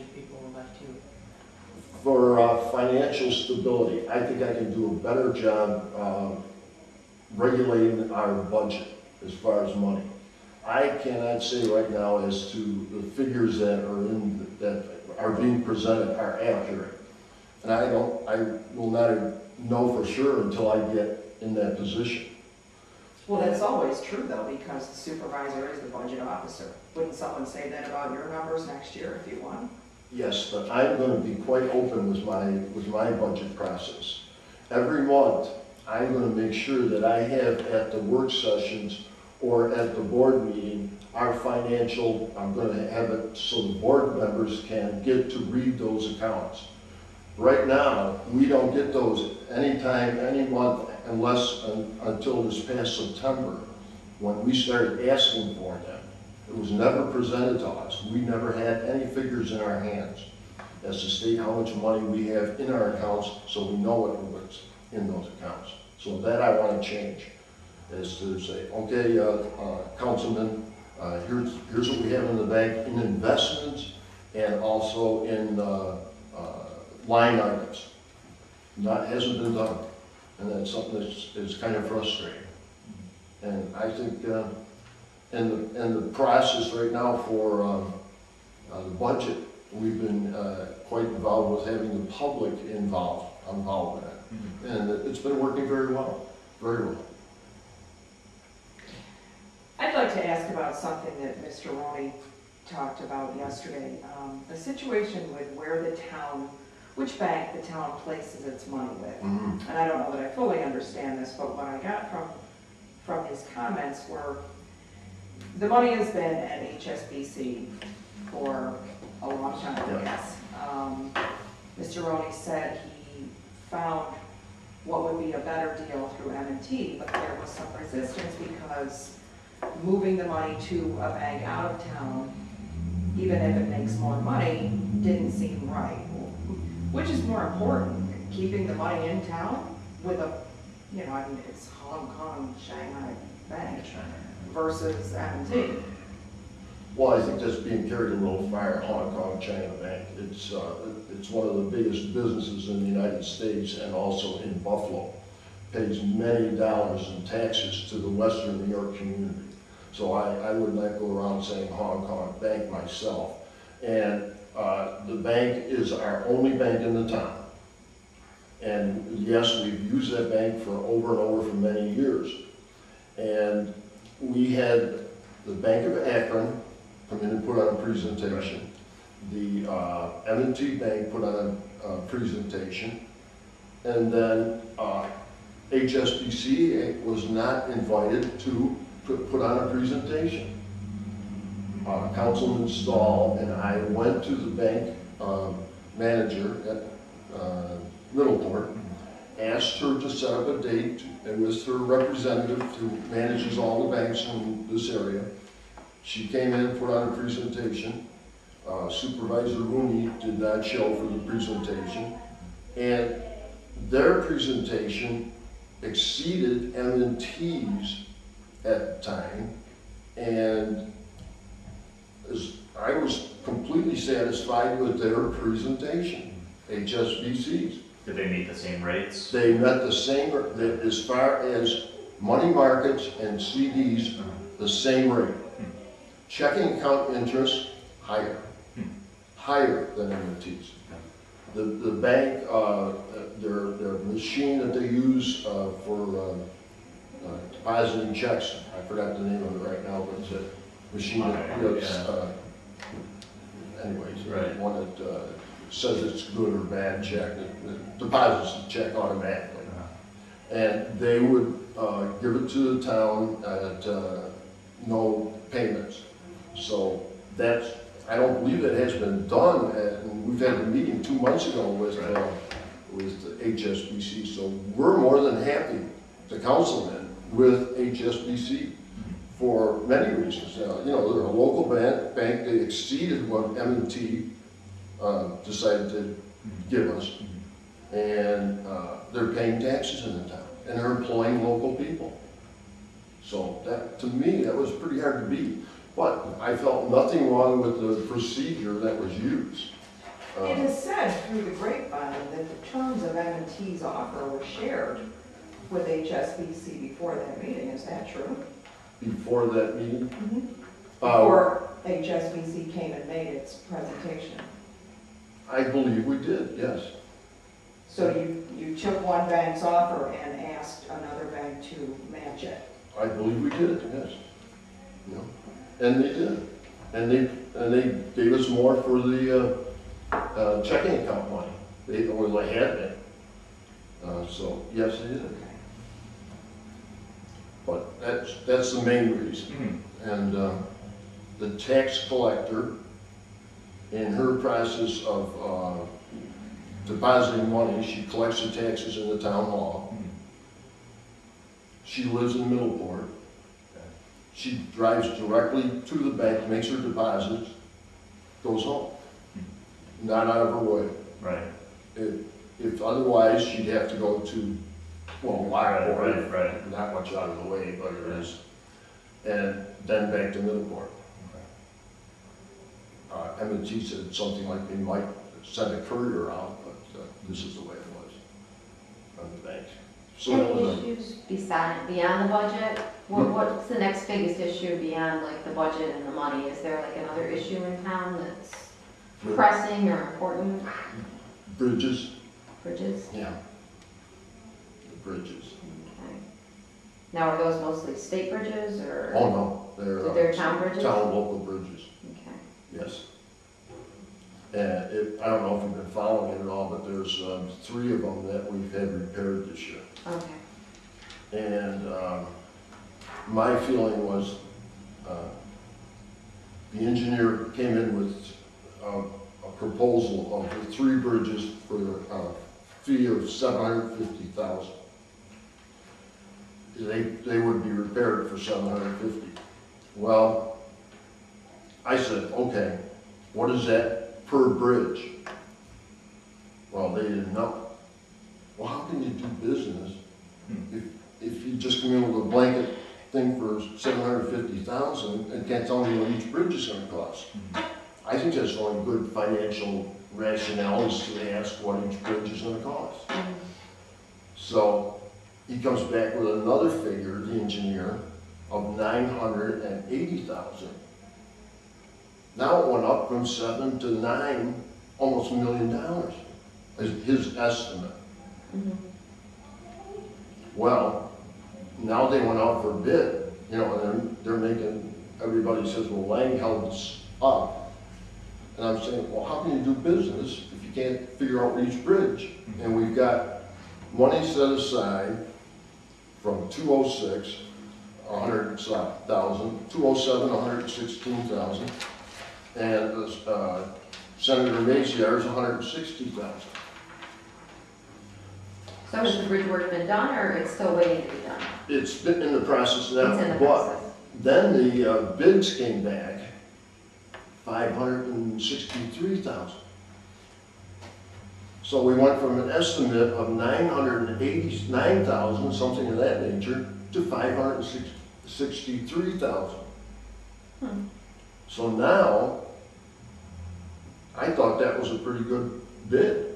should people elect you? For financial stability, I think I can do a better job regulating our budget as far as money. I cannot say right now as to the figures that are being presented are accurate. And I will not know for sure until I get in that position. Well, that's always true though, because the supervisor is the budget officer. Wouldn't someone say that about your numbers next year if you won? Yes, but I'm going to be quite open with my budget process. Every month, I'm going to make sure that I have at the work sessions or at the board meeting, our financial, I'm going to have it so the board members can get to read those accounts. Right now, we don't get those anytime, any month, until this past September, when we started asking for them. It was never presented to us. We never had any figures in our hands as to state how much money we have in our accounts, so we know what's in those accounts. So that I want to change, is to say, okay, Councilman, here's what we have in the bank in investments and also in line items. Hasn't been done, and that's something that's kind of frustrating. And I think in the process right now for the budget, we've been quite involved with having the public involved in it. Mm-hmm. And it's been working very well, very well. I'd like to ask about something that Mr. Roney talked about yesterday. The situation with where the town, which bank the town places its money with. Mm-hmm. And I don't know that I fully understand this, but what I got from his comments were, the money has been at HSBC for a long time, I guess. Mr. Roney said he found what would be a better deal through M&T, but there was some resistance because moving the money to a bank out of town, even if it makes more money, didn't seem right. Which is more important, keeping the money in town with a, I mean, it's Hong Kong, Shanghai bank versus M&T. Well, I think that's being carried a little far. Hong Kong China Bank. It's one of the biggest businesses in the United States and also in Buffalo. Pays many dollars in taxes to the Western New York community. So I would not go around saying Hong Kong Bank myself. And the bank is our only bank in the town. And yes, we've used that bank for over and over for many years. And we had the Bank of Akron come in and put on a presentation. The M&T Bank put on a presentation. And then HSBC was not invited to put on a presentation. Councilman Stahl and I went to the bank manager at Middleport, asked her to set up a date, and with her representative who manages all the banks in this area. She came in, put on a presentation. Supervisor Rooney did not show for the presentation, and their presentation exceeded M&T's at the time, and I was completely satisfied with their presentation, HSBC's. Did they meet the same rates? They met the same, as far as money markets and CDs, the same rate. Checking account interest, higher. Higher than M&T's. The bank, their machine that they use for depositing checks, I forgot the name of it right now, but it's a machine that does, anyways, right. One that says it's good or bad check, that deposits the check automatically. And they would give it to the town at no payments. So that's, I don't believe that has been done, and we've had a meeting 2 months ago with HSBC, so we're more than happy, the councilman, with HSBC for many reasons. They're a local bank, they exceeded what M&T decided to give us, and they're paying taxes in the town, and they're employing local people. So that, to me, that was pretty hard to beat. But I felt nothing wrong with the procedure that was used. It is said through the grapevine that the terms of M&T's offer were shared with HSBC before that meeting. Is that true? Before that meeting, Before HSBC came and made its presentation. I believe we did, yes. So you took one bank's offer and asked another bank to match it. I believe we did, yes. You know, and they did. And they gave us more for the checking account money. They had it. So, yes, they did. But that's the main reason. And the tax collector, in her process of depositing money, she collects the taxes in the town hall. She lives in Middleport. She drives directly to the bank, makes her deposits, goes home. Not out of her way. Right. If otherwise, she'd have to go to, well, Lockport. Right. Not much out of the way, but it is. And then back to Middleport. M&T said something like they might send a courier out, but this is the way it was on the bank. So that was Any issues beyond the budget? What's the next biggest issue beyond like the budget and the money? Is there like another issue in town that's pressing or important? Bridges, Bridges? yeah. The bridges. Okay. Now are those mostly state bridges or? Oh, no, They're town bridges? town local bridges, Okay. yes. And I don't know if you've been following it at all, but there's 3 of them that we've had repaired this year. Okay. And my feeling was, the engineer came in with a proposal of the 3 bridges for a fee of $750,000. They would be repaired for $750,000. Well, I said, okay, what is that per bridge? Well, they didn't know. Well, how can you do business if you just come in with a blanket thing for $750,000 and can't tell me what each bridge is going to cost? I think that's only good financial rationale is to ask what each bridge is going to cost. So he comes back with another figure, the engineer, of $980,000. Now it went up from 7 to 9, almost $1 million, is his estimate. Well, now they went out for bid, you know, and they're making, everybody says, well, Lang held us up. And I'm saying, well, how can you do business if you can't figure out each bridge? And we've got money set aside from 206, 100,000, 207, 116,000, and Senator Maziar's 160,000. So has the bridge work been done or it's still waiting to be done? It's been in the process now. It's in the but process. Then the bids came back, 563,000. So we went from an estimate of 989,000, something of that nature, to 563,000. So now, I thought that was a pretty good bid.